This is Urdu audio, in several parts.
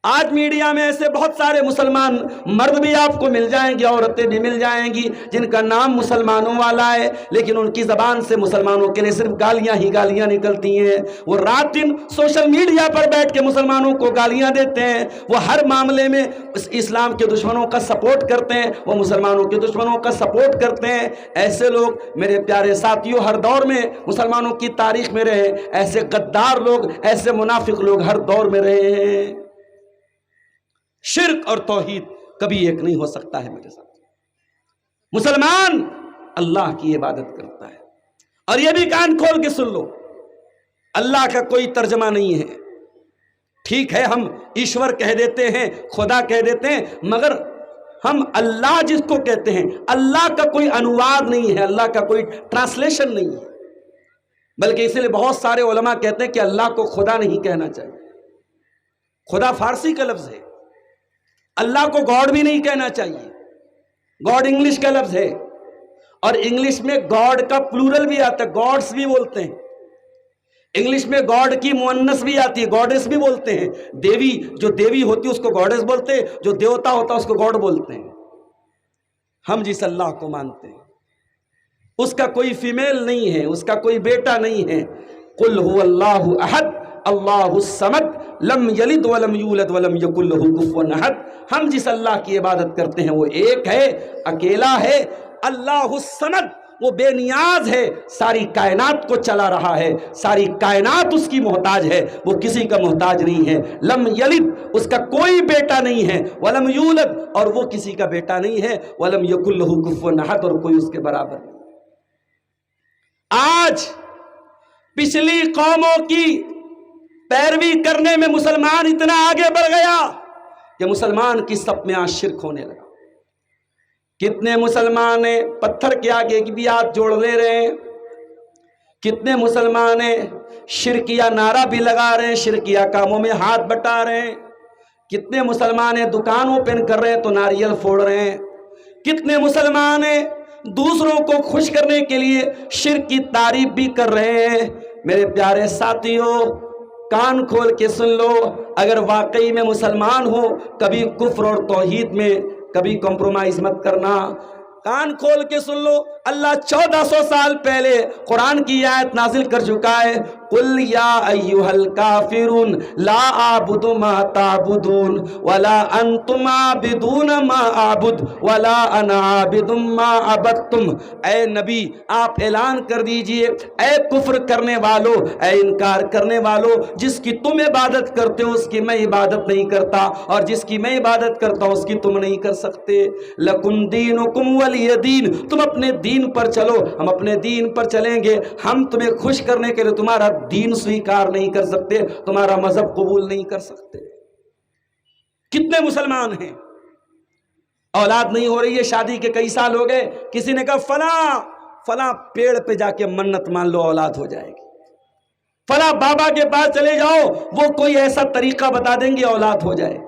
آج میڈیا میں ایسے بہت سارے مسلمان مرد بھی آپ کو مل جائیں گے، عورتیں بھی مل جائیں گی جن کا نام مسلمانوں والا ہے، لیکن ان کی زبان سے مسلمانوں کے لیے صرف گالیاں ہی گالیاں نکلتی ہیں۔ وہ رات دن سوشل میڈیا پر بیٹھ کے مسلمانوں کو گالیاں دیتے ہیں، وہ ہر معاملے میں اسلام کے دشمنوں کا سپورٹ کرتے ہیں، وہ مسلمانوں کے دشمنوں کا سپورٹ کرتے ہیں۔ ایسے لوگ میرے پیارے ساتھیوں ہر دور میں مسلمانوں کی تاریخ میں رہے، ایسے غدار لوگ، ایسے منافق لوگ ہر دور میں رہے ہیں۔ شرک اور توحید کبھی ایک نہیں ہو سکتا ہے میرے ساتھ۔ مسلمان اللہ کی عبادت کرتا ہے، اور یہ بھی کان کھول کے سن لو، اللہ کا کوئی ترجمہ نہیں ہے۔ ٹھیک ہے ہم ایشور کہہ دیتے ہیں، خدا کہہ دیتے ہیں، مگر ہم اللہ جس کو کہتے ہیں اللہ کا کوئی انواد نہیں ہے، اللہ کا کوئی ٹرانسلیشن نہیں ہے۔ بلکہ اس لیے بہت سارے علماء کہتے ہیں کہ اللہ کو خدا نہیں کہنا چاہیے۔ خدا فارسی کا لفظ ہے، اللہ کو گاڈ بھی نہیں کہنا چاہیے۔ گاڈ انگلش کا لفظ ہے، اور انگلش میں گاڈ کا پلورل بھی آتا ہے، گاڈس بھی بولتے ہیں۔ انگلش میں گاڈ کی مؤنث بھی آتی ہے، گاڈس بھی بولتے ہیں۔ دیوی جو دیوی ہوتی ہے اس کو گاڈس بولتے ہیں، جو دیوتا ہوتا ہے اس کو گاڈ بولتے ہیں۔ ہم جس اللہ کو مانتے ہیں اس کا کوئی فیمیل نہیں ہے، اس کا کوئی بیٹا نہیں ہے۔ قل هو اللہ احد اللہ الصمد لم یلد ولم یولد ولم یکن لہ کفوا احد۔ ہم جس اللہ کی عبادت کرتے ہیں وہ ایک ہے، اکیلا ہے، اللہ الصمد، وہ بے نیاز ہے، ساری کائنات کو چلا رہا ہے، ساری کائنات اس کی محتاج ہے، وہ کسی کا محتاج نہیں ہے۔ لم یلد، اس کا کوئی بیٹا نہیں ہے، ولم یولد، اور وہ کسی کا بیٹا نہیں ہے، ولم یکن لہ کفوا احد، اور کوئی اس کے برابر نہیں۔ آج پچھلی قوموں کی پیروی کرنے میں مسلمان اتنا آگے بڑھ گیا کہ مسلمان کی صف میں آج شرک ہونے لگا۔ کتنے مسلمان پتھر کے آگے بھی ہاتھ جوڑ لے رہے ہیں، کتنے مسلمان شرکیہ نعرہ بھی لگا رہے ہیں، شرکیہ کاموں میں ہاتھ بٹا رہے ہیں، کتنے مسلمان دکانوں پہ کر رہے ہیں تو ناریل پھوڑ رہے ہیں، کتنے مسلمان دوسروں کو خوش کرنے کے لیے شرک کی تعریف بھی کر رہے ہیں۔ میرے پیارے ساتھیوں کان کھول کے سن لو، اگر واقعی میں مسلمان ہو کبھی کفر اور توحید میں کبھی کمپرومائز مت کرنا۔ کان کھول کے سن لو، اللہ 1400 سال پہلے قرآن کی آیت نازل کر چکا ہے، قل یا ایھا الکافرون لا اعبد ما تعبدون ولا انتم عابدون ما اعبد ولا انا عابد ما عبدتم۔ اے نبی آپ اعلان کر دیجئے، اے کفر کرنے والو، اے انکار کرنے والو، جس کی تم عبادت کرتے ہو اس کی میں عبادت نہیں کرتا، اور جس کی میں عبادت کرتا ہوں اس کی تم نہیں کر سکتے۔ لکم دینکم ولی دین، تم اپنے دین پر چلو، ہم اپنے دین پر چلیں گے۔ ہم تمہیں خوش کرنے کے لیے تمہارا دین سویکار نہیں کر سکتے، تمہارا مذہب قبول نہیں کر سکتے۔ کتنے مسلمان ہیں اولاد نہیں ہو رہی ہے، شادی کے کئی سال ہو گئے، کسی نے کہا فلاں پیڑ پہ جا کے منت مان لو اولاد ہو جائے گی، فلاں بابا کے پاس چلے جاؤ وہ کوئی ایسا طریقہ بتا دیں گے اولاد ہو جائے۔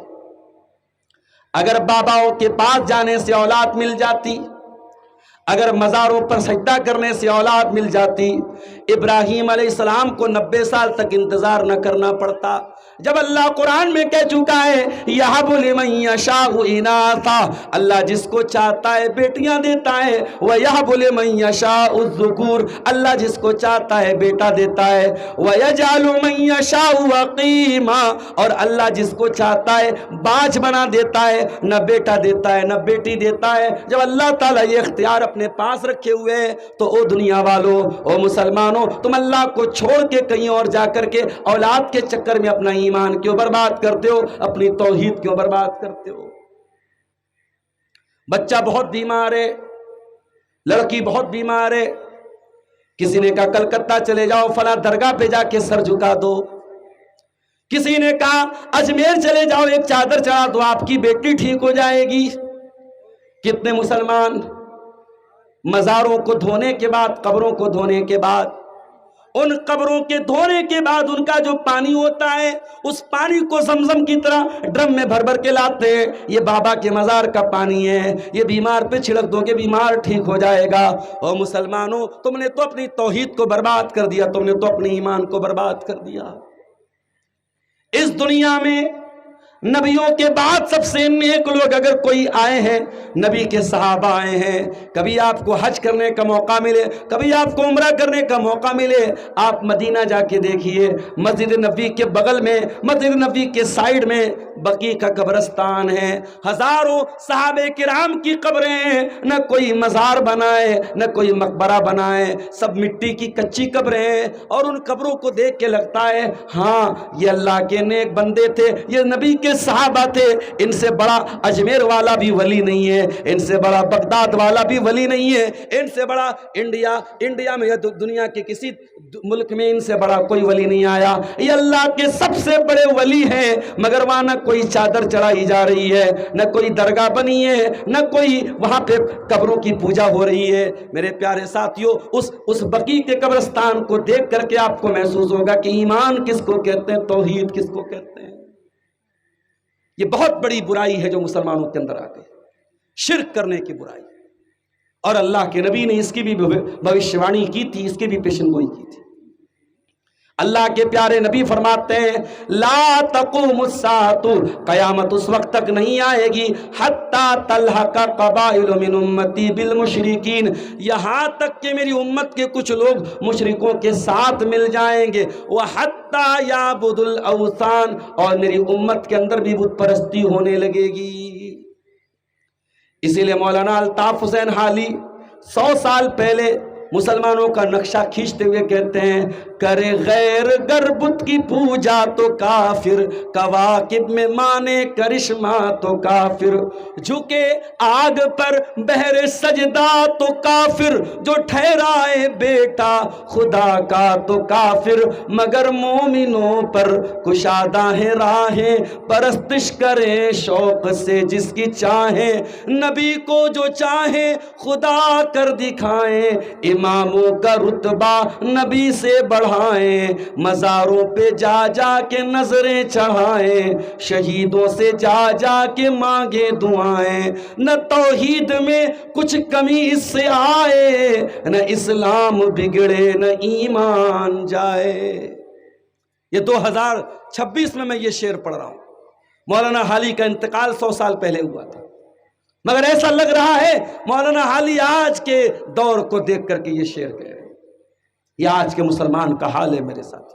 اگر باباؤں کے پاس جانے سے اولاد مل جاتی، اگر مزاروں پر سجدہ کرنے سے اولاد مل جاتی، ابراہیم علیہ السلام کو 90 سال تک انتظار نہ کرنا پڑتا۔ جب اللہ قرآن میں کہہ چکا ہے یہب لمن یشاء اناثا، اللہ جس کو چاہتا ہے بیٹیاں دیتا ہے، ویہب لمن یشاء الذکور، اللہ جس کو چاہتا ہے بیٹا دیتا ہے، ویجعل من یشاء عقیما، اور اللہ جس کو چاہتا ہے باج بنا دیتا ہے، نہ بیٹا دیتا ہے نہ بیٹی دیتا ہے۔ جب اللہ تعالیٰ یہ اختیار اپنے پاس رکھے ہوئے ہیں تو او دنیا والوں، او مسلمانوں، تم اللہ کو چھوڑ کے کہیں اور جا کر کے اولاد کے چکر میں اپنا ایمان کیوں برباد کرتے ہو، اپنی توحید کیوں برباد کرتے ہو؟ بچہ بہت بیمار ہے، لڑکی بہت بیمار ہے، کسی نے کہا کلکتہ چلے جاؤ فلاں درگاہ پہ جا کے سر جھکا دو، کسی نے کہا اجمیر چلے جاؤ ایک چادر چڑھا دو آپ کی بیٹی ٹھیک ہو جائے گی۔ کتنے مسلمان مزاروں کو دھونے کے بعد، قبروں کو دھونے کے بعد، ان قبروں کے دھونے کے بعد ان کا جو پانی ہوتا ہے اس پانی کو زمزم کی طرح ڈرم میں بھر بھر کے لاتے ہیں، یہ بابا کے مزار کا پانی ہے، یہ بیمار پہ چھڑک دو کہ بیمار ٹھیک ہو جائے گا۔ او مسلمانوں تم نے تو اپنی توحید کو برباد کر دیا، تم نے تو اپنے ایمان کو برباد کر دیا۔ اس دنیا میں نبیوں کے بعد سب سے نیک لوگ اگر کوئی آئے ہیں، نبی کے صحابہ آئے ہیں۔ کبھی آپ کو حج کرنے کا موقع ملے، کبھی آپ کو عمرہ کرنے کا موقع ملے، آپ مدینہ جا کے دیکھیے، مسجد نبوی کے بغل میں، مسجد نبوی کے سائیڈ میں بقیع کا قبرستان ہے، ہزاروں صحابہ کرام کی قبریں ہیں، نہ کوئی مزار بنائے نہ کوئی مقبرہ بنائے، سب مٹی کی کچی قبریں ہیں، اور ان قبروں کو دیکھ کے لگتا ہے ہاں یہ اللہ کے نیک بندے تھے، یہ نبی کے صحابہ تھے، ان سے بڑا اجمیر والا بھی ولی نہیں ہے، ان سے بڑا بغداد والا بھی ولی نہیں ہے، ان سے بڑا انڈیا میں یا دنیا کے کسی ملک میں ان سے بڑا کوئی ولی نہیں آیا، یہ اللہ کے سب سے بڑے ولی ہیں، مگر وہاں نہ کوئی چادر چڑھائی جا رہی ہے، نہ کوئی درگاہ بنی ہے، نہ کوئی وہاں پہ قبروں کی پوجا ہو رہی ہے۔ میرے پیارے ساتھیوں، اس بقیع کے قبرستان کو دیکھ کر کے آپ کو محسوس ہوگا کہ ایمان کس کو کہتے ہیں، توحید کس کو کہتے ہیں۔ یہ بہت بڑی برائی ہے جو مسلمانوں کے اندر آ گئی، شرک کرنے کی برائی، اور اللہ کے نبی نے اس کی بھی بھوشیوانی کی تھی، اس کی بھی پیشن گوئی کی تھی۔ اللہ کے پیارے نبی فرماتے ہیں لا تقوم الساعة، قیامت اس وقت تک نہیں آئے گی حتی تلحق قبائل من امتی بالمشرکین، یہاں تک کہ میری امت کے کچھ لوگ مشرکوں کے ساتھ مل جائیں گے، وحتی یعبد الاوثان، اور میری امت کے اندر بھی بت پرستی ہونے لگے گی۔ اسی لیے مولانا الطاف حسین حالی 100 سال پہلے مسلمانوں کا نقشہ کھینچتے ہوئے کہتے ہیں کرے غیر گر بت کی پوجا تو کافر، کواکب میں مانے کرشمہ تو کافر، جھکے آگ پر بہر سجدہ تو کافر، جو ٹھہرائے بیٹا خدا کا تو کافر، مگر مومنوں پر کشادہ ہیں راہیں، پرستش کریں شوق سے جس کی چاہیں، نبی کو جو چاہیں خدا کر دکھائیں، اماموں کا رتبہ نبی سے بڑھائیں، مزاروں پہ جا جا کے نظریں چڑھائیں، شہیدوں سے جا جا کے مانگے دعائیں، نہ توحید میں کچھ کمی اس سے آئے، نہ اسلام بگڑے نہ ایمان جائے۔ یہ 2026 میں یہ شعر پڑھ رہا ہوں، مولانا حالی کا انتقال 100 سال پہلے ہوا تھا، مگر ایسا لگ رہا ہے مولانا حالی آج کے دور کو دیکھ کر کے یہ شعر کہہ رہے ہیں۔ یہ آج کے مسلمان کا حال ہے میرے ساتھ۔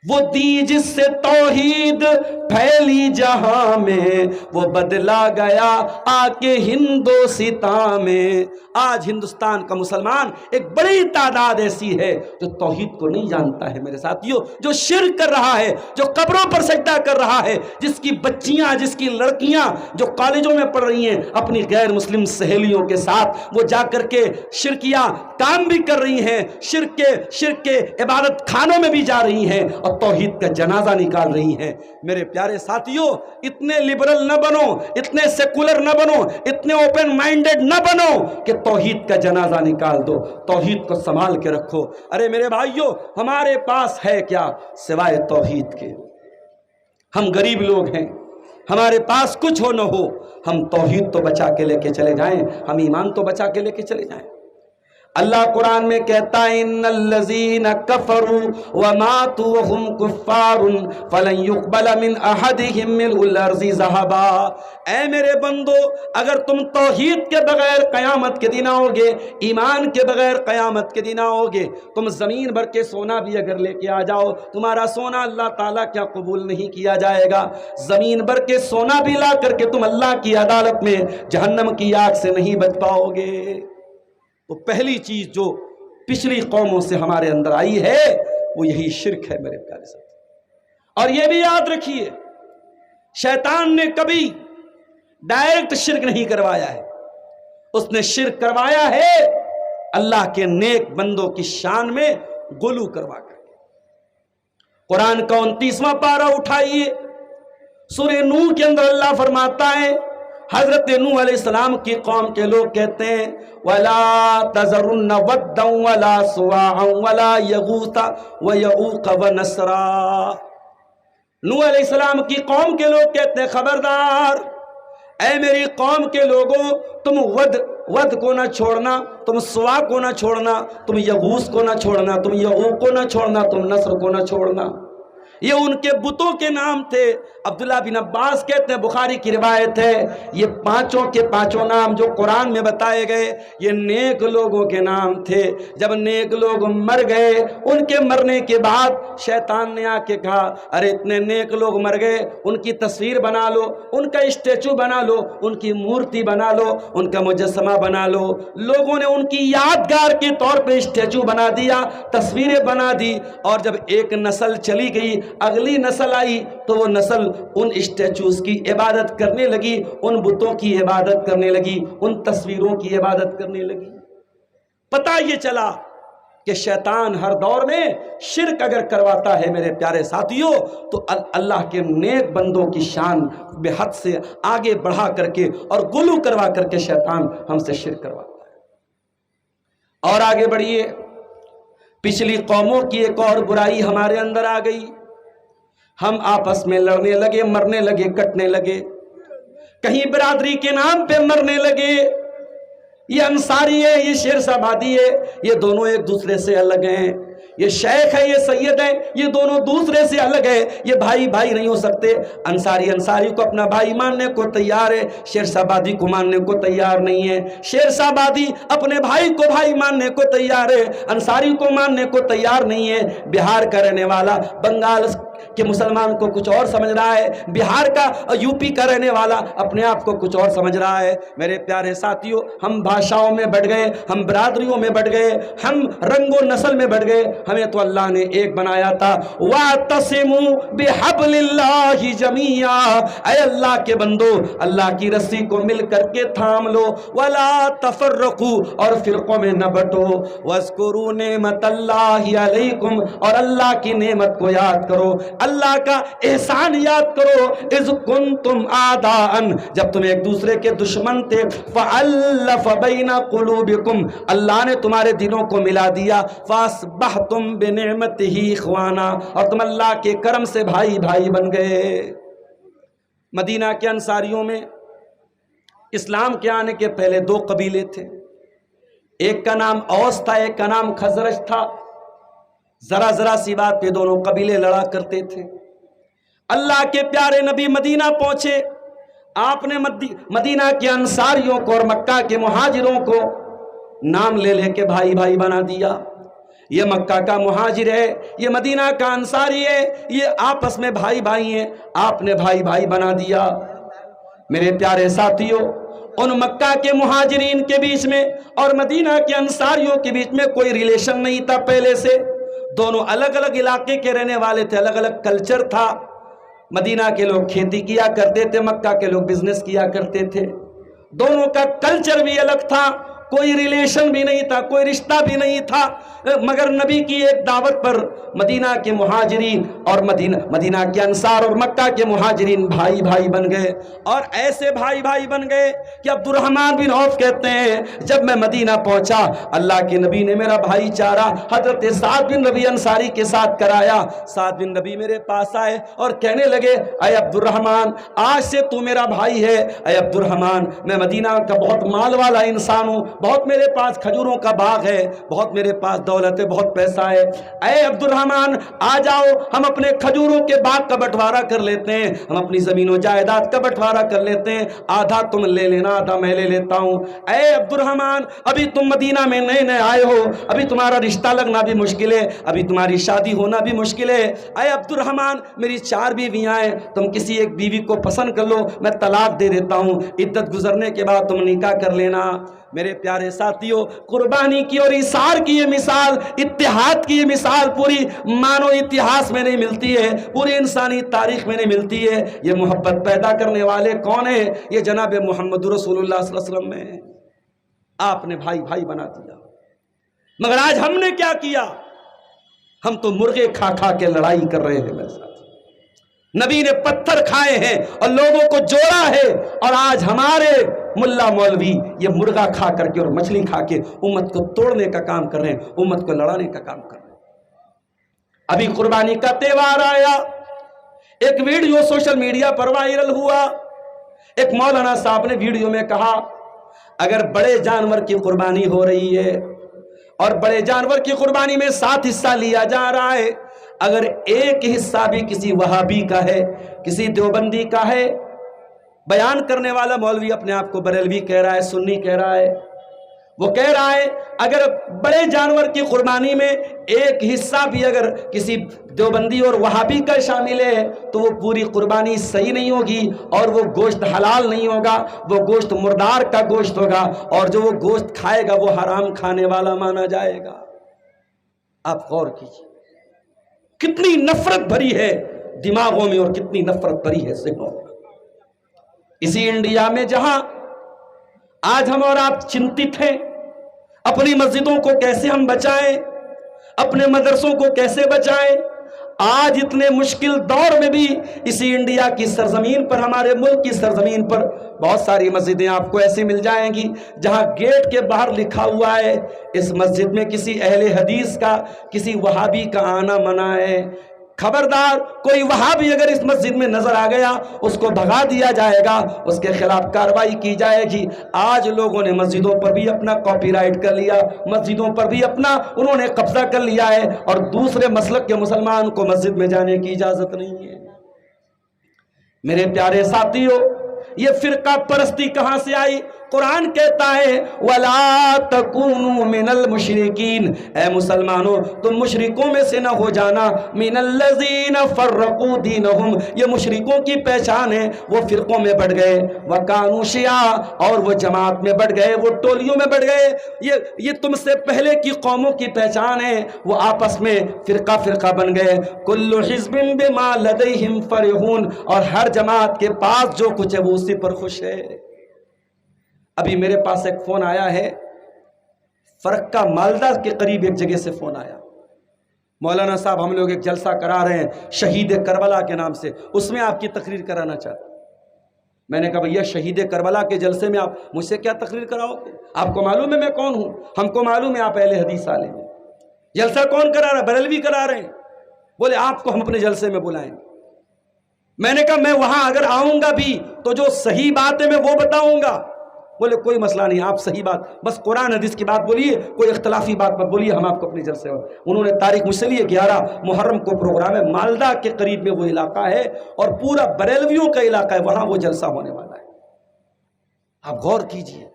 وہ دی جس سے توحید پھیلی جہاں میں، وہ بدلا گیا آ کے ہندوستان میں۔ آج ہندوستان کا مسلمان ایک بڑی تعداد ایسی ہے جو توحید کو نہیں جانتا ہے میرے ساتھیوں، جو شرک کر رہا ہے، جو قبروں پر سجدہ کر رہا ہے، جس کی بچیاں، جس کی لڑکیاں جو کالجوں میں پڑھ رہی ہیں اپنی غیر مسلم سہیلیوں کے ساتھ، وہ جا کر کے شرکیہ کام بھی کر رہی ہیں، شرک کے عبادت خانوں میں بھی جا رہی ہیں اور توحید کا جنازہ نکال رہی ہیں۔ میرے پیارے ساتھیوں، اتنے لبرل نہ بنو، اتنے سیکولر نہ بنو، اتنے اوپن مائنڈڈ نہ بنو کہ توحید کا جنازہ نکال دو، توحید کو سنبھال کے رکھو۔ ارے میرے بھائیوں، ہمارے پاس ہے کیا سوائے توحید کے؟ ہم غریب لوگ ہیں، ہمارے پاس کچھ ہو نہ ہو، ہم توحید تو بچا کے لے کے چلے جائیں، ہم ایمان تو بچا کے لے کے چلے جائیں۔ اللہ قرآن میں کہتا ہے ان الذین کفروا وماتوا وهم کفار فلن يقبل من احدهم ملء الارض ذهبا۔ اے میرے بندو، اگر تم توحید کے بغیر قیامت کے دن آؤ گے، ایمان کے بغیر قیامت کے دن آؤ گے، تم زمین بھر کے سونا بھی اگر لے کے آ جاؤ، تمہارا سونا اللہ تعالیٰ کیا قبول نہیں کیا جائے گا؟ زمین بھر کے سونا بھی لا کر کے تم اللہ کی عدالت میں جہنم کی آگ سے نہیں بچ پاؤ گے۔ تو پہلی چیز جو پچھلی قوموں سے ہمارے اندر آئی ہے وہ یہی شرک ہے میرے پیارے ساتھ۔ اور یہ بھی یاد رکھیے، شیطان نے کبھی ڈائریکٹ شرک نہیں کروایا ہے، اس نے شرک کروایا ہے اللہ کے نیک بندوں کی شان میں غلو کروا کر۔ قرآن کا 29واں پارہ اٹھائیے، سورہ نوح کے اندر اللہ فرماتا ہے، حضرت نوح علیہ السلام کی قوم کے لوگ کہتے ہیں وَلَا تَذَرُنَّ وَدًّا وَلَا سُوَاعًا وَلَا يَغُوثَ وَيَعُوقَ وَنَسْرًا۔ نوح علیہ السلام کی قوم کے لوگ کہتے ہیں خبردار اے میری قوم کے لوگوں، تم ود کو نہ چھوڑنا، تم سوا کو نہ چھوڑنا، تم یغوث کو نہ چھوڑنا، تم یعوق کو نہ چھوڑنا، تم نصر کو نہ چھوڑنا۔ یہ ان کے بتوں کے نام تھے۔ عبداللہ بن عباس کہتے ہیں، بخاری کی روایت ہے، یہ پانچوں کے پانچوں نام جو قرآن میں بتائے گئے یہ نیک لوگوں کے نام تھے۔ جب نیک لوگ مر گئے، ان کے مرنے کے بعد شیطان نے آ کے کہا، ارے اتنے نیک لوگ مر گئے، ان کی تصویر بنا لو، ان کا اسٹیچو بنا لو، ان کی مورتی بنا لو، ان کا مجسمہ بنا لو۔ لوگوں نے ان کی یادگار کے طور پہ اسٹیچو بنا دیا، تصویریں بنا دی، اور جب ایک نسل چلی گئی، اگلی نسل آئی تو وہ نسل ان اسٹیچوز کی عبادت کرنے لگی، ان بتوں کی عبادت کرنے لگی، ان تصویروں کی عبادت کرنے لگی۔ پتہ یہ چلا کہ شیطان ہر دور میں شرک اگر کرواتا ہے میرے پیارے ساتھیوں تو اللہ کے نیک بندوں کی شان بے حد سے آگے بڑھا کر کے اور غلو کروا کر کے شیطان ہم سے شرک کرواتا ہے۔ اور آگے بڑھیے، پچھلی قوموں کی ایک اور برائی ہمارے اندر آ گئی، ہم آپس میں لڑنے لگے، مرنے لگے، کٹنے لگے، کہیں برادری کے نام پہ مرنے لگے۔ یہ انصاری ہے، یہ شیر آبادی ہے، یہ دونوں ایک دوسرے سے الگ ہیں۔ یہ شیخ ہے، یہ سید ہے، یہ دونوں دوسرے سے الگ ہے، یہ بھائی بھائی نہیں ہو سکتے۔ انصاری کو اپنا بھائی ماننے کو تیار ہے، شیر آبادی کو ماننے کو تیار نہیں ہے۔ شیر آبادی اپنے بھائی کو بھائی ماننے کو تیار ہے، انصاری کو ماننے کو تیار نہیں ہے۔ بہار کا رہنے والا بنگال کہ مسلمان کو کچھ اور سمجھ رہا ہے، بہار کا یو پی کا رہنے والا اپنے آپ کو کچھ اور سمجھ رہا ہے۔ میرے پیارے ساتھیوں، ہم بھاشاؤں میں بٹ گئے، ہم برادریوں میں بٹ گئے، ہم رنگ و نسل میں بٹ گئے، ہمیں تو اللہ نے ایک بنایا تھا۔ وَاعْتَصِمُوا بِحَبْلِ اللَّهِ جَمِيعًا، اے اللہ کے بندو اللہ کی رسی کو مل کر کے تھام لو، وَلَا تَفَرَّقُوا، اور فرقوں میں نہ بٹو، وَاذْكُرُوا نِعْمَةَ اللَّهِ عَلَيْكُمْ، اور اللہ کی نعمت کو یاد کرو، اللہ کا احسان یاد کرو۔ اذ کنتم اعداء، جب تم ایک دوسرے کے دشمن تھے، فالف بین قلوبکم، اللہ نے تمہارے دلوں کو ملا دیا، فاصبحتم بنعمتہ اخوانا، اور تم اللہ کے کرم سے بھائی بھائی بن گئے۔ مدینہ کے انصاریوں میں اسلام کے آنے کے پہلے دو قبیلے تھے، ایک کا نام اوس تھا، ایک کا نام خزرج تھا۔ ذرا سی بات پہ دونوں قبیلے لڑا کرتے تھے۔ اللہ کے پیارے نبی مدینہ پہنچے، آپ نے مدینہ کے انصاریوں کو اور مکہ کے مہاجروں کو نام لے لے کے بھائی بھائی بنا دیا۔ یہ مکہ کا مہاجر ہے، یہ مدینہ کا انصاری ہے، یہ آپس میں بھائی بھائی ہیں، آپ نے بھائی بھائی بنا دیا۔ میرے پیارے ساتھیوں، ان مکہ کے مہاجرین کے بیچ میں اور مدینہ کے انصاریوں کے بیچ میں کوئی ریلیشن نہیں تھا پہلے سے، دونوں الگ الگ علاقے کے رہنے والے تھے، الگ الگ کلچر تھا۔ مدینہ کے لوگ کھیتی کیا کرتے تھے، مکہ کے لوگ بزنس کیا کرتے تھے، دونوں کا کلچر بھی الگ تھا، کوئی ریلیشن بھی نہیں تھا، کوئی رشتہ بھی نہیں تھا، مگر نبی کی ایک دعوت پر مدینہ کے مہاجرین اور مدینہ کے انصار اور مکہ کے مہاجرین بھائی بھائی بن گئے، اور ایسے بھائی بھائی بن گئے کہ عبد الرحمن بن عوف کہتے ہیں جب میں مدینہ پہنچا اللہ کے نبی نے میرا بھائی چارہ حضرت سعد بن ربیع انصاری کے ساتھ کرایا۔ سعد بن ربیع میرے پاس آئے اور کہنے لگے، اے عبد الرحمن آج سے تو میرا بھائی ہے۔ اے عبد الرحمن، میں مدینہ کا بہت مال والا انسان ہوں، بہت میرے پاس کھجوروں کا باغ ہے، بہت میرے پاس دولت ہے، بہت پیسہ ہے۔ اے عبد الرحمن آ جاؤ، ہم اپنے کھجوروں کے باغ کا بٹوارا کر لیتے ہیں، ہم اپنی زمین و جائیداد کا بٹوارا کر لیتے ہیں، آدھا تم لے لینا، آدھا میں لے لیتا ہوں۔ اے عبد الرحمن، ابھی تم مدینہ میں نئے نئے آئے ہو، ابھی تمہارا رشتہ لگنا بھی مشکل ہے، ابھی تمہاری شادی ہونا بھی مشکل ہے۔ اے عبد الرحمن، میری 4 بیویاں ہیں، تم کسی ایک بیوی کو پسند کر لو، میں طلاق دے دیتا ہوں، عدت گزرنے کے بعد تم نکاح کر لینا۔ میرے پیارے ساتھیوں، قربانی کی اور ایثار کی یہ مثال، اتحاد کی یہ مثال پوری مانو اتہاس میں نہیں ملتی ہے، پوری انسانی تاریخ میں نہیں ملتی ہے۔ یہ محبت پیدا کرنے والے کون ہیں؟ یہ جناب محمد رسول اللہ صلی اللہ علیہ وسلم میں آپ نے بھائی بھائی بنا دیا۔ مگر آج ہم نے کیا کیا؟ ہم تو مرغے کھا کھا کے لڑائی کر رہے ہیں میرے ساتھ۔ نبی نے پتھر کھائے ہیں اور لوگوں کو جوڑا ہے، اور آج ہمارے ملا مولوی یہ مرغا کھا کر کے اور مچھلی کھا کے امت کو توڑنے کا کام کر رہے ہیں، امت کو لڑانے کا کام کر رہے ہیں۔ ابھی قربانی کا تہوار آیا، ایک ویڈیو سوشل میڈیا پر وائرل ہوا، ایک مولانا صاحب نے ویڈیو میں کہا اگر بڑے جانور کی قربانی ہو رہی ہے اور بڑے جانور کی قربانی میں 7 حصہ لیا جا رہا ہے، اگر ایک حصہ بھی کسی وہابی کا ہے، کسی دیوبندی کا ہے، بیان کرنے والا مولوی اپنے آپ کو بریلوی کہہ رہا ہے، سنی کہہ رہا ہے، وہ کہہ رہا ہے اگر بڑے جانور کی قربانی میں ایک حصہ بھی اگر کسی دیوبندی اور وہابی کا شامل ہے تو وہ پوری قربانی صحیح نہیں ہوگی، اور وہ گوشت حلال نہیں ہوگا، وہ گوشت مردار کا گوشت ہوگا، اور جو وہ گوشت کھائے گا وہ حرام کھانے والا مانا جائے گا۔ آپ غور کیجیے کتنی نفرت بھری ہے دماغوں میں اور کتنی نفرت بھری ہے ذہنوں میں۔ اسی انڈیا میں جہاں آج ہم اور آپ چنتت ہیں اپنی مسجدوں کو کیسے ہم بچائیں، اپنے مدرسوں کو کیسے بچائیں، آج اتنے مشکل دور میں بھی اسی انڈیا کی سرزمین پر، ہمارے ملک کی سرزمین پر بہت ساری مسجدیں آپ کو ایسی مل جائیں گی جہاں گیٹ کے باہر لکھا ہوا ہے اس مسجد میں کسی اہل حدیث کا، کسی وہابی کا آنا منع ہے۔ خبردار کوئی وہابی اگر اس مسجد میں نظر آ گیا اس کو بھگا دیا جائے گا، اس کے خلاف کارروائی کی جائے گی۔ آج لوگوں نے مسجدوں پر بھی اپنا کاپی رائٹ کر لیا، مسجدوں پر بھی اپنا انہوں نے قبضہ کر لیا ہے، اور دوسرے مسلک کے مسلمان کو مسجد میں جانے کی اجازت نہیں ہے۔ میرے پیارے ساتھیو، یہ فرقہ پرستی کہاں سے آئی؟ قرآن کہتا ہے وَلَا تَكُونُوا مِنَ الْمُشْرِكِينَ، اے مسلمانوں تم مشرکوں میں سے نہ ہو جانا، مِنَ الَّذِينَ فَرَّقُوا دِينَهُمْ، یہ مشرکوں کی پہچان ہے، وہ فرقوں میں بڑھ گئے، وَكَانُوا شِيَعًا، اور وہ جماعت میں بڑھ گئے، وہ ٹولیوں میں بڑھ گئے۔ یہ تم سے پہلے کی قوموں کی پہچان ہے، وہ آپس میں فرقہ فرقہ بن گئے۔ كُلُّ حِزْبٍ بِمَا لَدَيْهِمْ فَرِحُونَ، اور ہر جماعت کے پاس جو کچھ ہے وہ اسی پر خوش ہے۔ ابھی میرے پاس ایک فون آیا ہے، فرقہ مالدہ کے قریب ایک جگہ سے فون آیا، مولانا صاحب ہم لوگ ایک جلسہ کرا رہے ہیں شہید کربلا کے نام سے، اس میں آپ کی تقریر کرانا چاہتا ہوں۔ میں نے کہا بھیا شہید کربلا کے جلسے میں آپ مجھ سے کیا تقریر کراؤ گے؟ آپ کو معلوم ہے میں کون ہوں، ہم کو معلوم ہے آپ اہل حدیث عالم ہیں۔ جلسہ کون کرا رہا ہے؟ بریلوی کرا رہے ہیں۔ بولے آپ کو ہم اپنے جلسے میں بلائیں گے۔ میں نے کہا میں وہاں اگر آؤں گا بھی تو جو صحیح بات ہے میں وہ بتاؤں گا۔ بولے کوئی مسئلہ نہیں، آپ صحیح بات بس قرآن حدیث کی بات بولیے، کوئی اختلافی بات مت بولیے، ہم آپ کو اپنے جلسے میں۔ انہوں نے تاریخ مجھ سے لیے 11 محرم کو پروگرام ہے، مالدہ کے قریب میں وہ علاقہ ہے اور پورا بریلویوں کا علاقہ ہے، وہاں وہ جلسہ ہونے والا ہے۔ آپ غور کیجئے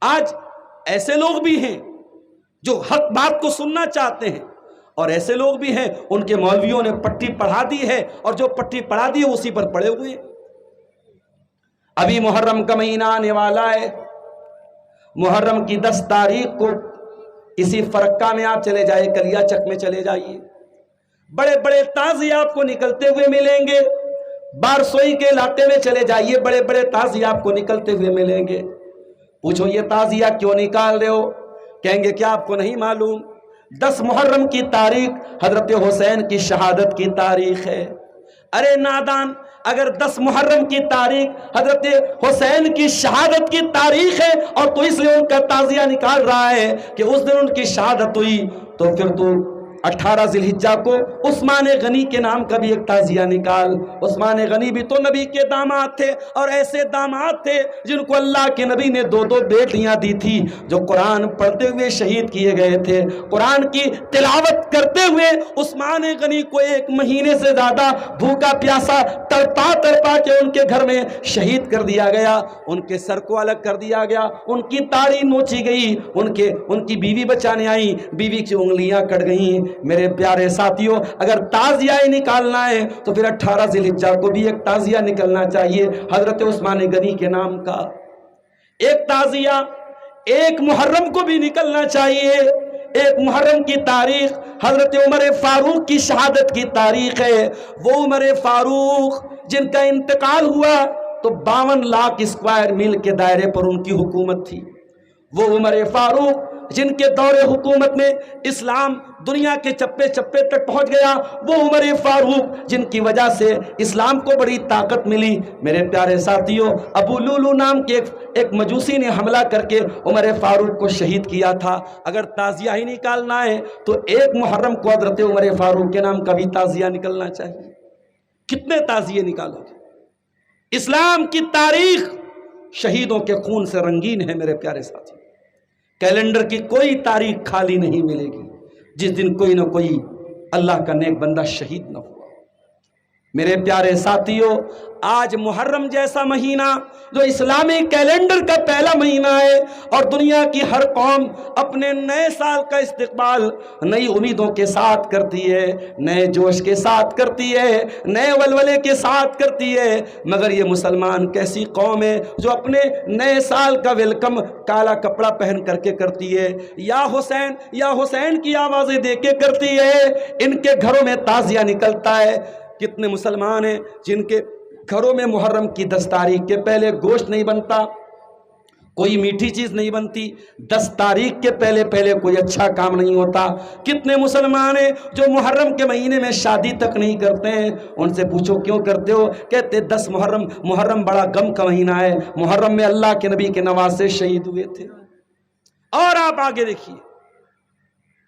آج ایسے لوگ بھی ہیں جو حق بات کو سننا چاہتے ہیں، اور ایسے لوگ بھی ہیں ان کے مولویوں نے پٹی پڑھا دی ہے، اور جو پٹی پڑھا دی ہے اسی پر پڑے ہوئے ہیں۔ ابھی محرم کا مہینہ آنے والا ہے، محرم کی 10 تاریخ کو اسی فرقہ میں آپ چلے جائیں، کلیا چک میں چلے جائیے، بڑے بڑے تازی آپ کو نکلتے ہوئے ملیں گے۔ بارسوئی کے علاقے میں چلے جائیے، بڑے بڑے تازی آپ کو نکلتے ہوئے ملیں گے۔ پوچھو یہ تازیہ کیوں نکال رہے ہو؟ کہیں گے کیا آپ کو نہیں معلوم 10 محرم کی تاریخ حضرت حسین کی شہادت کی تاریخ ہے؟ ارے نادان، اگر 10 محرم کی تاریخ حضرت حسین کی شہادت کی تاریخ ہے اور تو اس لیے ان کا تعزیہ نکال رہا ہے کہ اس دن ان کی شہادت ہوئی، تو پھر تو 18 ذی الحجہ کو عثمان غنی کے نام کا بھی ایک تعزیہ نکال۔ عثمان غنی بھی تو نبی کے داماد تھے، اور ایسے داماد تھے جن کو اللہ کے نبی نے 2 بیٹیاں دی تھی، جو قرآن پڑھتے ہوئے شہید کیے گئے تھے۔ قرآن کی تلاوت کرتے ہوئے عثمان غنی کو 1 مہینے سے زیادہ بھوکا پیاسا تڑپا کے ان کے گھر میں شہید کر دیا گیا، ان کے سر کو الگ کر دیا گیا، ان کی داڑھی نوچی گئی، ان کی بیوی بچانے آئی، بیوی کی انگلیاں کٹ گئیں۔ میرے پیارے ساتھیوں، اگر تعزیہ نکالنا ہے تو پھر 18 ذی الحجہ کو بھی ایک تعزیہ نکلنا چاہیے حضرت عثمان غنی کے نام کا۔ ایک تعزیہ 1 محرم کو بھی نکلنا چاہیے۔ 1 محرم کی تاریخ حضرت عمر فاروق کی شہادت کی تاریخ ہے۔ وہ عمر فاروق جن کا انتقال ہوا تو 52 لاکھ اسکوائر میل کے دائرے پر ان کی حکومت تھی۔ وہ عمر فاروق جن کے دور حکومت میں اسلام دنیا کے چپے چپے تک پہنچ گیا، وہ عمر فاروق جن کی وجہ سے اسلام کو بڑی طاقت ملی۔ میرے پیارے ساتھیوں، ابو لولو نام کے ایک مجوسی نے حملہ کر کے عمر فاروق کو شہید کیا تھا۔ اگر تعزیہ ہی نکالنا ہے تو 1 محرم کو حضرت عمر فاروق کے نام کا بھی تعزیہ نکلنا چاہیے۔ کتنے تعزیے نکالو گے؟ اسلام کی تاریخ شہیدوں کے خون سے رنگین ہے میرے پیارے ساتھی۔ کیلنڈر کی کوئی تاریخ خالی نہیں ملے گی، جس دن کوئی نہ کوئی اللہ کا نیک بندہ شہید نہ ہوا۔ میرے پیارے ساتھیوں، آج محرم جیسا مہینہ جو اسلامی کیلنڈر کا پہلا مہینہ ہے اور دنیا کی ہر قوم اپنے نئے سال کا استقبال نئی امیدوں کے ساتھ کرتی ہے، نئے جوش کے ساتھ کرتی ہے، نئے ولولے کے ساتھ کرتی ہے، مگر یہ مسلمان کیسی قوم ہے جو اپنے نئے سال کا ویلکم کالا کپڑا پہن کر کے کرتی ہے، یا حسین کی آوازیں دے کے کرتی ہے۔ ان کے گھروں میں تعزیہ نکلتا ہے۔ کتنے مسلمان ہیں جن کے گھروں میں محرم کی 10 تاریخ کے پہلے گوشت نہیں بنتا، کوئی میٹھی چیز نہیں بنتی، 10 تاریخ کے پہلے کوئی اچھا کام نہیں ہوتا۔ کتنے مسلمان ہیں جو محرم کے مہینے میں شادی تک نہیں کرتے ہیں، ان سے پوچھو کیوں کرتے ہو، کہتے 10 محرم بڑا غم کا مہینہ ہے، محرم میں اللہ کے نبی کے نواسے شہید ہوئے تھے۔ اور آپ آگے دیکھیے،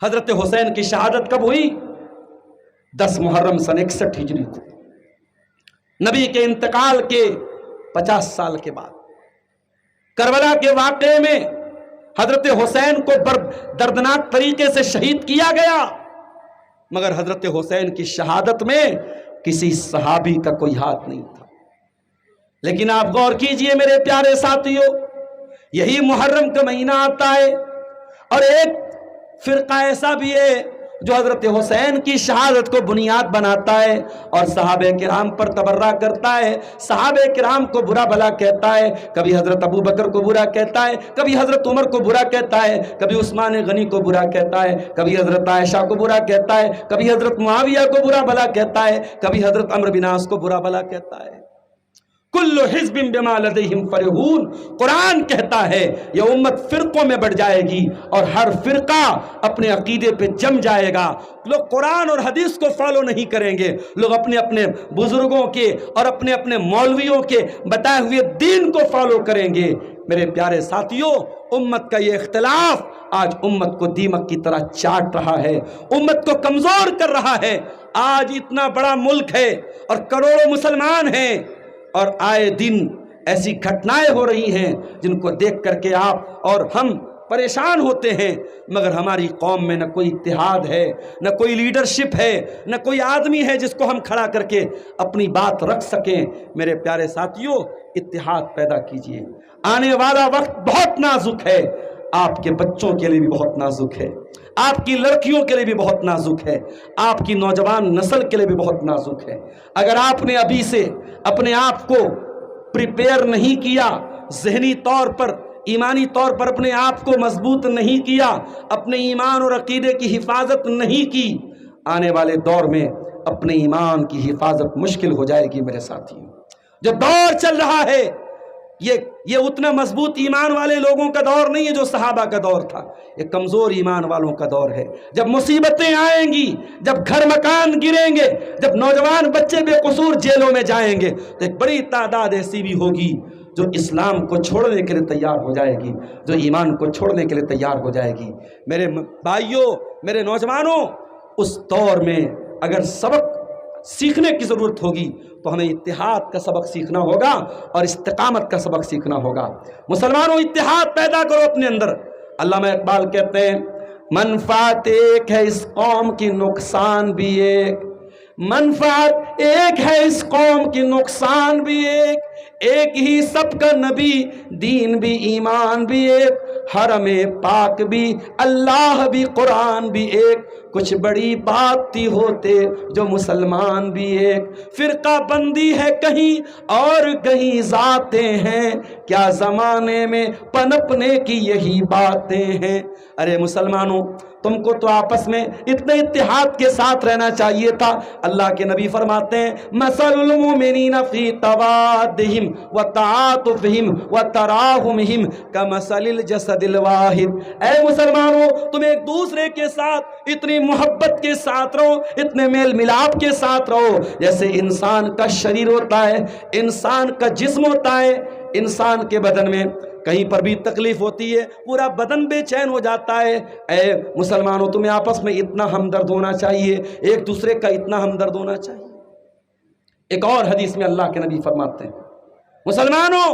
حضرت حسین کی شہادت کب ہوئی؟ 10 محرم سن 61 ہجری کو، نبی کے انتقال کے 50 سال کے بعد کربلا کے واقعے میں حضرت حسین کو دردناک طریقے سے شہید کیا گیا، مگر حضرت حسین کی شہادت میں کسی صحابی کا کوئی ہاتھ نہیں تھا۔ لیکن آپ غور کیجئے میرے پیارے ساتھیوں، یہی محرم کا مہینہ آتا ہے اور ایک فرقہ ایسا بھی ہے جو حضرت حسین کی شہادت کو بنیاد بناتا ہے اور صحابہ کرام پر تبرہ کرتا ہے، صحابہ کرام کو برا بھلا کہتا ہے، کبھی حضرت ابو بکر کو برا کہتا ہے، کبھی حضرت عمر کو برا کہتا ہے، کبھی عثمان غنی کو برا کہتا ہے، کبھی حضرت عائشہ کو برا کہتا ہے، کبھی حضرت معاویہ کو برا بھلا کہتا ہے، کبھی حضرت عمرو بن عاص کو برا بھلا کہتا ہے۔ کل حزب بما لدیہم فرحون، قرآن کہتا ہے یہ امت فرقوں میں بڑھ جائے گی اور ہر فرقہ اپنے عقیدے پہ جم جائے گا۔ لوگ قرآن اور حدیث کو فالو نہیں کریں گے، لوگ اپنے اپنے بزرگوں کے اور اپنے اپنے مولویوں کے بتائے ہوئے دین کو فالو کریں گے۔ میرے پیارے ساتھیوں، امت کا یہ اختلاف آج امت کو دیمک کی طرح چاٹ رہا ہے، امت کو کمزور کر رہا ہے۔ آج اتنا بڑا ملک ہے اور کروڑوں مسلمان ہیں اور آئے دن ایسی گھٹنائیں ہو رہی ہیں جن کو دیکھ کر کے آپ اور ہم پریشان ہوتے ہیں، مگر ہماری قوم میں نہ کوئی اتحاد ہے، نہ کوئی لیڈرشپ ہے، نہ کوئی آدمی ہے جس کو ہم کھڑا کر کے اپنی بات رکھ سکیں۔ میرے پیارے ساتھیوں، اتحاد پیدا کیجئے، آنے والا وقت بہت نازک ہے، آپ کے بچوں کے لیے بھی بہت نازک ہے، آپ کی لڑکیوں کے لیے بھی بہت نازک ہے، آپ کی نوجوان نسل کے لیے بھی بہت نازک ہے۔ اگر آپ نے ابھی سے اپنے آپ کو پریپیئر نہیں کیا، ذہنی طور پر، ایمانی طور پر اپنے آپ کو مضبوط نہیں کیا، اپنے ایمان اور عقیدے کی حفاظت نہیں کی، آنے والے دور میں اپنے ایمان کی حفاظت مشکل ہو جائے گی۔ میرے ساتھیوں، جو دور چل رہا ہے یہ اتنا مضبوط ایمان والے لوگوں کا دور نہیں ہے جو صحابہ کا دور تھا، یہ کمزور ایمان والوں کا دور ہے۔ جب مصیبتیں آئیں گی، جب گھر مکان گریں گے، جب نوجوان بچے بے قصور جیلوں میں جائیں گے، تو ایک بڑی تعداد ایسی بھی ہوگی جو اسلام کو چھوڑنے کے لیے تیار ہو جائے گی، جو ایمان کو چھوڑنے کے لیے تیار ہو جائے گی۔ میرے بھائیوں، میرے نوجوانوں، اس دور میں اگر سبق سیکھنے کی ضرورت ہوگی تو ہمیں اتحاد کا سبق سیکھنا ہوگا اور استقامت کا سبق سیکھنا ہوگا۔ مسلمانوں، اتحاد پیدا کرو اپنے اندر۔ علامہ اقبال کہتے ہیں، منفعت ایک ہے اس قوم کی، نقصان بھی ایک، منفعت ایک ہے اس قوم کی، نقصان بھی ایک ہی سب کا نبی، دین بھی ایمان بھی ایک، حرم پاک بھی اللہ بھی قرآن بھی ایک، کچھ بڑی بات تھی ہوتے جو مسلمان بھی ایک، فرقہ بندی ہے کہیں اور کہیں ذاتیں ہیں، کیا زمانے میں پنپنے کی یہی باتیں ہیں۔ ارے مسلمانوں، تم کو تو آپس میں اتنے اتحاد کے ساتھ رہنا چاہیے تھا۔ اللہ کے نبی فرماتے ہیں، مثل المؤمنین فی توادہم وتعاطفہم وتراحمہم کمثل الجسد الواحد۔ اے مسلمانوں، تم ایک دوسرے کے ساتھ اتنی محبت کے ساتھ رہو، اتنے میل ملاپ کے ساتھ رہو جیسے انسان کا شریر ہوتا ہے، انسان کا جسم ہوتا ہے۔ انسان کے بدن میں کہیں پر بھی تکلیف ہوتی ہے، پورا بدن بے چین ہو جاتا ہے۔ اے مسلمانوں، تمہیں آپس میں اتنا ہمدرد ہونا چاہیے، ایک دوسرے کا اتنا ہمدرد ہونا چاہیے۔ ایک اور حدیث میں اللہ کے نبی فرماتے ہیں، مسلمانوں،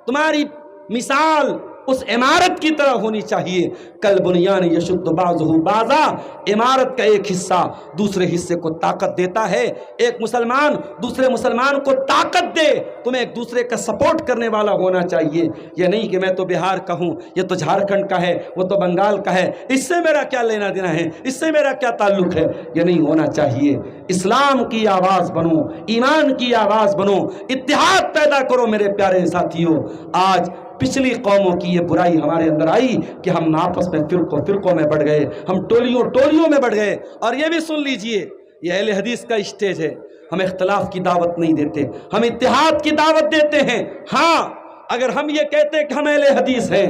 تمہاری مثال اس عمارت کی طرح ہونی چاہیے. کل بنیان یشد بعضہ بعضا، عمارت کا ایک حصہ دوسرے حصے کو طاقت دیتا ہے. ایک مسلمان دوسرے مسلمان کو طاقت دے. تمہیں ایک دوسرے کا سپورٹ کرنے والا ہونا چاہیے. یہ نہیں کہ میں تو بہار کا ہوں، یہ تو جھارکھنڈ کا ہے، وہ تو بنگال کا ہے، اس سے میرا کیا لینا دینا ہے، اس سے میرا کیا تعلق ہے. یہ نہیں ہونا چاہیے. اسلام کی آواز بنو، ایمان کی آواز بنو، اتحاد پیدا کرو میرے پیارے ساتھیوں. آج پچھلی قوموں کی یہ برائی ہمارے اندر آئی کہ ہم آپس میں فرقوں میں بڑھ گئے، ہم ٹولیوں میں بڑھ گئے. اور یہ بھی سن لیجئے، یہ اہل حدیث کا اسٹیج ہے. ہم اختلاف کی دعوت نہیں دیتے، ہم اتحاد کی دعوت دیتے ہیں. ہاں، اگر ہم یہ کہتے ہیں کہ ہم اہل حدیث ہیں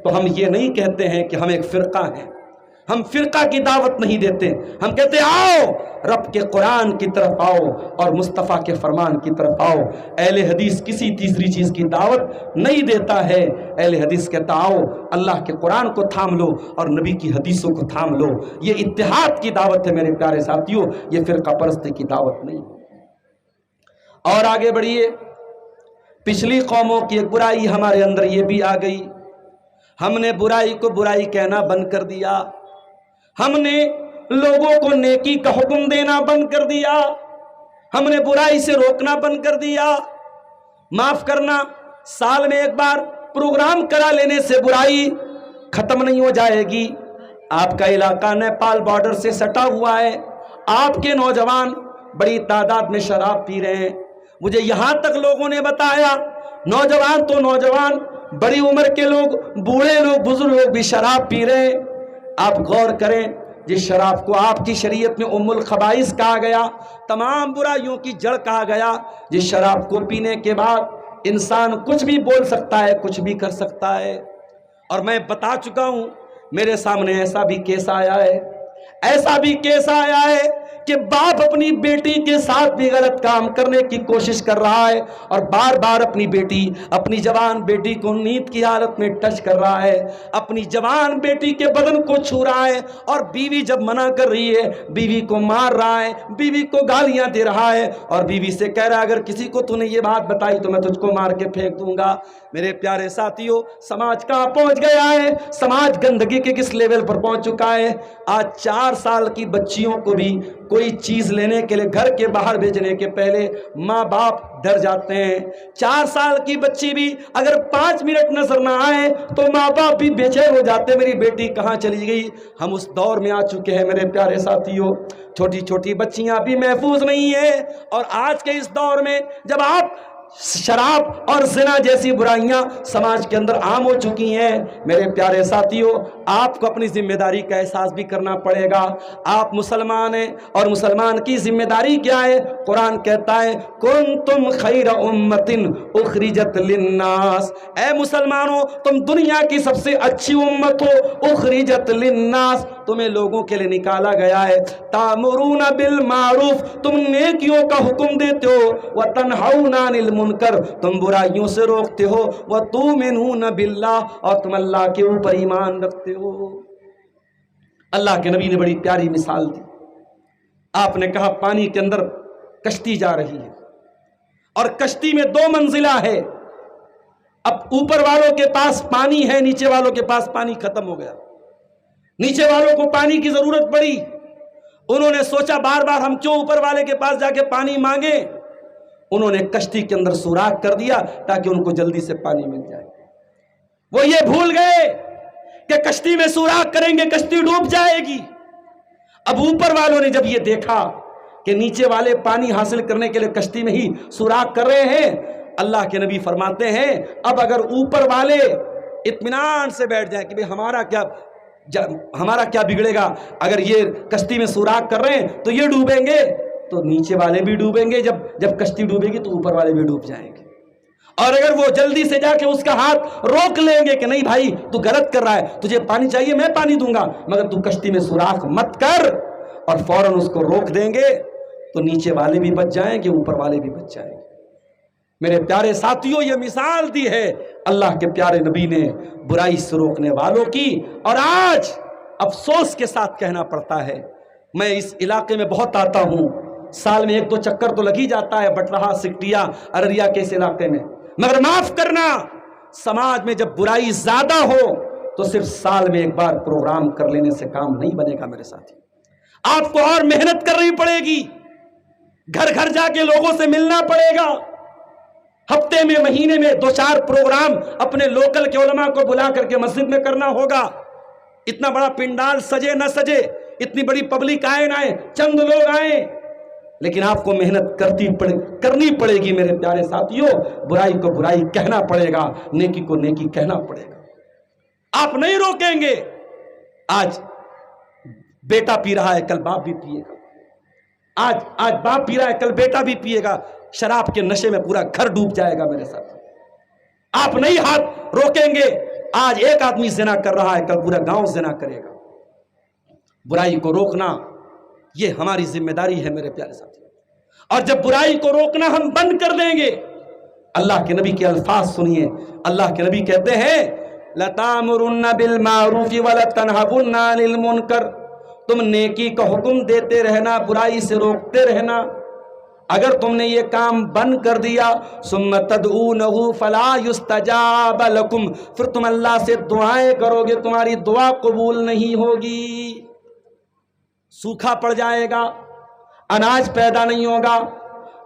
تو ہم یہ نہیں کہتے ہیں کہ ہم ایک فرقہ ہیں. ہم فرقہ کی دعوت نہیں دیتے. ہم کہتے ہیں آؤ رب کے قرآن کی طرف آؤ اور مصطفیٰ کے فرمان کی طرف آؤ. اہل حدیث کسی تیسری چیز کی دعوت نہیں دیتا ہے. اہل حدیث کہتا آؤ اللہ کے قرآن کو تھام لو اور نبی کی حدیثوں کو تھام لو. یہ اتحاد کی دعوت ہے میرے پیارے ساتھیوں، یہ فرقہ پرستی کی دعوت نہیں. اور آگے بڑھیے. پچھلی قوموں کی ایک برائی ہمارے اندر یہ بھی آ گئی. ہم نے برائی کو برائی کہنا بند کر دیا. ہم نے لوگوں کو نیکی کا حکم دینا بند کر دیا. ہم نے برائی سے روکنا بند کر دیا. معاف کرنا، سال میں ایک بار پروگرام کرا لینے سے برائی ختم نہیں ہو جائے گی. آپ کا علاقہ نیپال بارڈر سے سٹا ہوا ہے. آپ کے نوجوان بڑی تعداد میں شراب پی رہے ہیں. مجھے یہاں تک لوگوں نے بتایا نوجوان تو نوجوان، بڑی عمر کے لوگ، بوڑھے لوگ، بزرگ لوگ بھی شراب پی رہے ہیں. آپ غور کریں، جس شراب کو آپ کی شریعت میں ام الخبائث کہا گیا، تمام برائیوں کی جڑ کہا گیا، جس شراب کو پینے کے بعد انسان کچھ بھی بول سکتا ہے، کچھ بھی کر سکتا ہے. اور میں بتا چکا ہوں، میرے سامنے ایسا بھی کیس آیا ہے کہ باپ اپنی بیٹی کے ساتھ بھی غلط کام کرنے کی کوشش کر رہا ہے اور بار بار اپنی بیٹی، اپنی جوان بیٹی کو نیند کی حالت میں ٹچ کر رہا ہے، اپنی جوان بیٹی کے بدن کو چھو رہا ہے. اور بیوی جب منع کر رہی ہے، بیوی کو مار رہا ہے، بیوی کو گالیاں دے رہا ہے اور بیوی سے کہہ رہا ہے اگر کسی کو تو نے یہ بات بتائی تو میں تجھ کو مار کے پھینک دوں گا. میرے پیارے ساتھیوں، سماج کہاں پہنچ گیا ہے؟ سماج گندگی کے کس لیول پر پہنچ چکا ہے؟ آج 4 سال کی بچیوں کو بھی کوئی چیز لینے کے لیے گھر کے باہر بھیجنے کے پہلے ماں باپ ڈر جاتے ہیں. 4 سال کی بچی بھی اگر 5 منٹ نظر نہ آئے تو ماں باپ بھی بے چین ہو جاتے میری بیٹی کہاں چلی گئی. ہم اس دور میں آ چکے ہیں میرے پیارے ساتھیوں، چھوٹی چھوٹی بچیاں بھی محفوظ نہیں ہیں. اور آج کے اس دور میں جب آپ شراب اور زنا جیسی برائیاں سماج کے اندر عام ہو چکی ہیں، میرے پیارے ساتھیوں آپ کو اپنی ذمہ داری کا احساس بھی کرنا پڑے گا. آپ مسلمان ہیں اور مسلمان کی ذمہ داری کیا ہے؟ قرآن کہتا ہے کنتم خیر امت اخرجت للناس، اے مسلمانوں تم دنیا کی سب سے اچھی امت ہو. اخرجت للناس، تمہیں لوگوں کے لیے نکالا گیا ہے. تامرون بالمعروف، تم نیکیوں کا حکم دیتے ہو. وتنہون عن المنکر، تم برائیوں سے روکتے ہو. وتؤمنون باللہ، اور تم اللہ کے اوپر ایمان رکھتے ہو. اللہ کے نبی نے بڑی پیاری مثال دی. آپ نے کہا پانی کے اندر کشتی جا رہی ہے اور کشتی میں 2 منزلہ ہے. اب اوپر والوں کے پاس پانی ہے، نیچے والوں کے پاس پانی ختم ہو گیا. نیچے والوں کو پانی کی ضرورت پڑی. انہوں نے سوچا بار بار ہم کیوں اوپر والے کے پاس جا کے پانی مانگیں. انہوں نے کشتی کے اندر سوراخ کر دیا تاکہ ان کو جلدی سے پانی مل جائے. وہ یہ بھول گئے کہ کشتی میں سوراخ کریں گے کشتی ڈوب جائے گی. اب اوپر والوں نے جب یہ دیکھا کہ نیچے والے پانی حاصل کرنے کے لیے کشتی میں ہی سوراخ کر رہے ہیں، اللہ کے نبی فرماتے ہیں اب اگر اوپر والے اطمینان سے بیٹھ جائیں کہ ہمارا کیا بگڑے گا، اگر یہ کشتی میں سوراخ کر رہے ہیں تو یہ ڈوبیں گے تو نیچے والے بھی ڈوبیں گے، جب کشتی ڈوبے گی تو اوپر والے بھی ڈوب جائیں گے. اور اگر وہ جلدی سے جا کے اس کا ہاتھ روک لیں گے کہ نہیں بھائی تو غلط کر رہا ہے، تجھے پانی چاہیے میں پانی دوں گا مگر تو کشتی میں سوراخ مت کر، اور فوراً اس کو روک دیں گے تو نیچے والے بھی بچ جائیں گے اوپر والے بھی بچ جائیں گے. میرے پیارے ساتھیوں یہ مثال دی ہے اللہ کے پیارے نبی نے برائی سے روکنے والوں کی. اور آج افسوس کے ساتھ کہنا پڑتا ہے، میں اس علاقے میں بہت آتا ہوں، سال میں 1-2 چکر تو لگ ہی جاتا ہے بٹرہا، سکٹیا، ارریا کے اس علاقے میں، مگر معاف کرنا سماج میں جب برائی زیادہ ہو تو صرف سال میں ایک بار پروگرام کر لینے سے کام نہیں بنے گا میرے ساتھی. آپ کو اور محنت کرنی پڑے گی, گھر گھر جا کے لوگوں سے ملنا پڑے گا, ہفتے میں مہینے میں 2-4 پروگرام اپنے لوکل کے علماء کو بلا کر کے مسجد میں کرنا ہوگا. اتنا بڑا پنڈال سجے نہ سجے, اتنی بڑی پبلک آئے نہ آئے, چند لوگ آئیں, لیکن آپ کو محنت کرنی پڑے گی میرے پیارے ساتھیوں. برائی کو برائی کہنا پڑے گا, نیکی کو نیکی کہنا پڑے گا. آپ نہیں روکیں گے. آج بیٹا پی رہا ہے, کل باپ بھی پیے گا. آج باپ پی رہا ہے, کل بیٹا بھی پیے گا. شراب کے نشے میں پورا گھر ڈوب جائے گا میرے ساتھ. آپ نہیں ہاتھ روکیں گے. آج ایک آدمی زنا کر رہا ہے, کل پورا گاؤں زنا کرے گا. برائی کو روکنا یہ ہماری ذمہ داری ہے میرے پیارے ساتھی. اور جب برائی کو روکنا ہم بند کر دیں گے, اللہ کے نبی کے الفاظ سنیے. اللہ کے نبی کہتے ہیں لَتَأْمُرُنَّ بِالْمَعْرُوفِ وَلَتَنْهَوُنَّ عَنِ الْمُنْكَرِ, تم نیکی کا حکم دیتے رہنا, برائی سے روکتے رہنا. اگر تم نے یہ کام بند کر دیا ثم تدعونہ فلا یستجاب لکم, پھر تم اللہ سے دعائیں کرو گے, تمہاری دعا قبول نہیں ہوگی. سوکھا پڑ جائے گا, اناج پیدا نہیں ہوگا.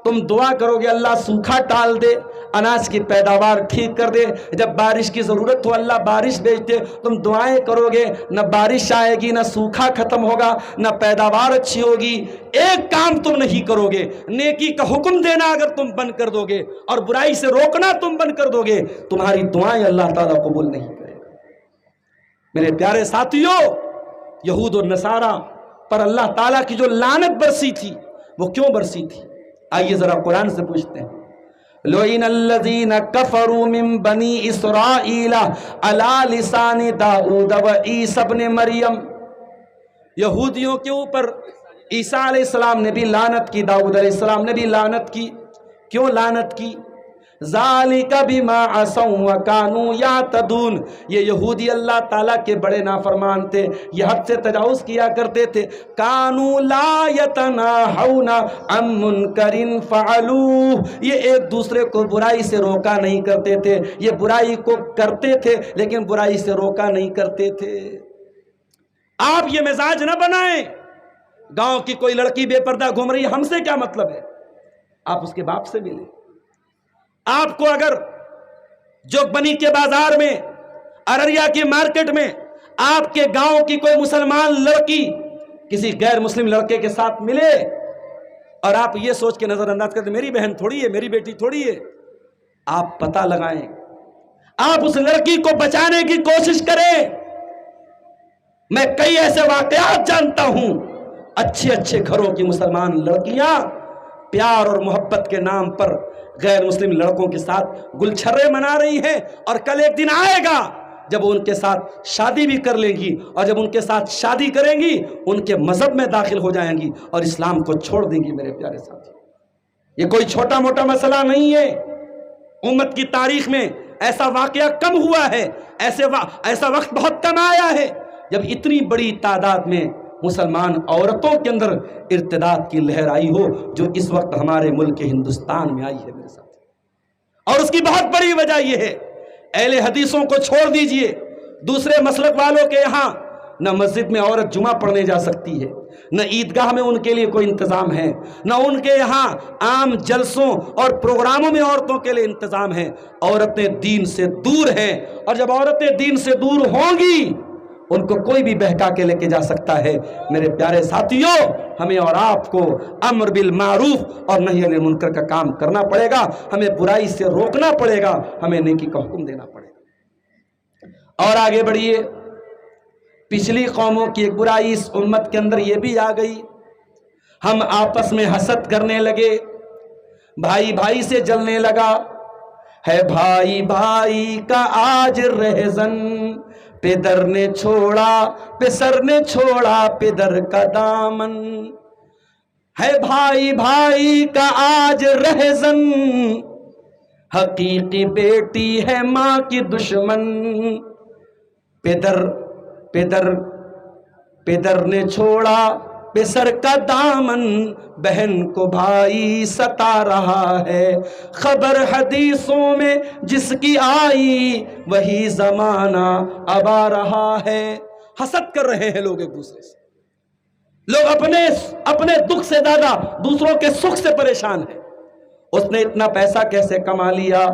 تم دعا کرو گے اللہ سوکھا ٹال دے, اناج کی پیداوار ٹھیک کر دے. جب بارش کی ضرورت ہو اللہ بارش بھیج دے. تم دعائیں کرو گے, نہ بارش آئے گی, نہ سوکھا ختم ہوگا, نہ پیداوار اچھی ہوگی. ایک کام تم نہیں کرو گے, نیکی کا حکم دینا اگر تم بند کر دو گے اور برائی سے روکنا تم بند کر دو گے, تمہاری دعائیں اللہ تعالیٰ قبول نہیں کرے گا. میرے پیارے ساتھیوں, یہود اور نصارہ پر اللہ تعالیٰ کی جو لعنت برسی تھی وہ کیوں برسی تھی؟ آئیے ذرا قرآن سے پوچھتے ہیں. لعن الذین کفروا من بنی اسرائیل علی لسان داؤد و عیسی ابن مریم. یہودیوں کے اوپر عیسیٰ علیہ السلام نے بھی لعنت کی, داؤد علیہ السلام نے بھی لعنت کی. کیوں لعنت کی؟ ذالک بما عصوا وکانوا یعتدون. یہ یہودی اللہ تعالیٰ کے بڑے نافرمان تھے, یہ حد سے تجاوز کیا کرتے تھے. کانوا لا یتناہون عن منکر فعلوہ, یہ ایک دوسرے کو برائی سے روکا نہیں کرتے تھے. یہ برائی کو کرتے تھے لیکن برائی سے روکا نہیں کرتے تھے. آپ یہ مزاج نہ بنائیں. گاؤں کی کوئی لڑکی بے پردہ گھوم رہی ہے, ہم سے کیا مطلب ہے؟ آپ اس کے باپ سے ملیں. آپ کو اگر جوگ بنی کے بازار میں, ارریا کی مارکیٹ میں آپ کے گاؤں کی کوئی مسلمان لڑکی کسی غیر مسلم لڑکے کے ساتھ ملے اور آپ یہ سوچ کے نظر انداز کرتے میری بہن تھوڑی ہے, میری بیٹی تھوڑی ہے, آپ پتہ لگائیں, آپ اس لڑکی کو بچانے کی کوشش کریں. میں کئی ایسے واقعات جانتا ہوں, اچھے گھروں کی مسلمان لڑکیاں پیار اور محبت کے نام پر غیر مسلم لڑکوں کے ساتھ گلچھرے منا رہی ہیں, اور کل ایک دن آئے گا جب وہ ان کے ساتھ شادی بھی کر لیں گی, اور جب ان کے ساتھ شادی کریں گی ان کے مذہب میں داخل ہو جائیں گی اور اسلام کو چھوڑ دیں گی. میرے پیارے ساتھی, یہ کوئی چھوٹا موٹا مسئلہ نہیں ہے. امت کی تاریخ میں ایسا واقعہ کم ہوا ہے, ایسا وقت بہت کم آیا ہے جب اتنی بڑی تعداد میں مسلمان عورتوں کے اندر ارتداد کی لہر آئی ہو جو اس وقت ہمارے ملک ہندوستان میں آئی ہے میرے ساتھ. اور اس کی بہت بڑی وجہ یہ ہے, اہل حدیثوں کو چھوڑ دیجئے, دوسرے مسلک والوں کے یہاں نہ مسجد میں عورت جمعہ پڑھنے جا سکتی ہے, نہ عیدگاہ میں ان کے لیے کوئی انتظام ہے, نہ ان کے یہاں عام جلسوں اور پروگراموں میں عورتوں کے لیے انتظام ہے. عورتیں دین سے دور ہیں, اور جب عورتیں دین سے دور ہوں گی ان کو کوئی بھی بہکا کے لے کے جا سکتا ہے. میرے پیارے ساتھیوں, ہمیں اور آپ کو امر بالمعروف اور نہی عن المنکر کا کام کرنا پڑے گا, ہمیں برائی سے روکنا پڑے گا, ہمیں نیکی کا حکم دینا پڑے گا. اور آگے بڑھیے. پچھلی قوموں کی ایک برائی اس امت کے اندر یہ بھی آ گئی, ہم آپس میں حسد کرنے لگے, بھائی بھائی سے جلنے لگا. ہے بھائی بھائی کا آج رہزن, پدر نے چھوڑا پسر نے چھوڑا پدر کا دامن. ہے بھائی بھائی کا آج رہزن, حقیقی بیٹی ہے ماں کی دشمن. پدر نے چھوڑا پہ سر کا دامن بہن کو بھائی ستا رہا ہے، خبر حدیثوں میں جس کی آئی وہی زمانہ اب آ رہا ہے۔ حسد کر رہے ہیں لوگ ایک دوسرے سے، لوگ اپنے دکھ سے زیادہ دوسروں کے سکھ سے پریشان ہیں۔ اس نے اتنا پیسہ کیسے کما لیا،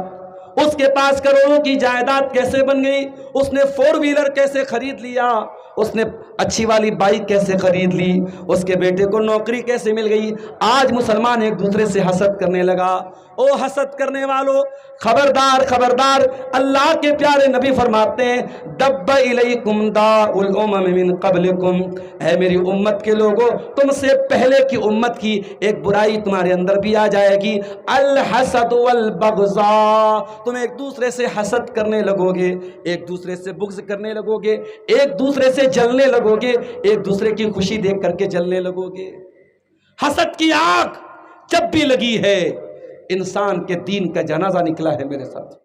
اس کے پاس کروڑوں کی جائیداد کیسے بن گئی، اس نے 4 ویلر کیسے خرید لیا، اس نے اچھی والی بائک کیسے خرید لی، اس کے بیٹے کو نوکری کیسے مل گئی۔ آج مسلمان ایک دوسرے سے حسد کرنے لگا۔ او حسد کرنے والوں، خبردار خبردار، اللہ کے پیارے نبی فرماتے ہیں دب الیکم داء الامم من قبلکم، اے میری امت کے لوگوں، تم سے پہلے کی امت کی ایک برائی تمہارے اندر بھی آ جائے گی، الحسد والبغضاء، تم ایک دوسرے سے حسد کرنے لگو گے، ایک دوسرے سے بغض کرنے لگو گے، ایک دوسرے سے جلنے لگو گے، ایک دوسرے کی خوشی دیکھ کر کے جلنے لگو گے۔ حسد کی آگ جب بھی لگی ہے، انسان کے دین کا جنازہ نکلا ہے میرے ساتھ۔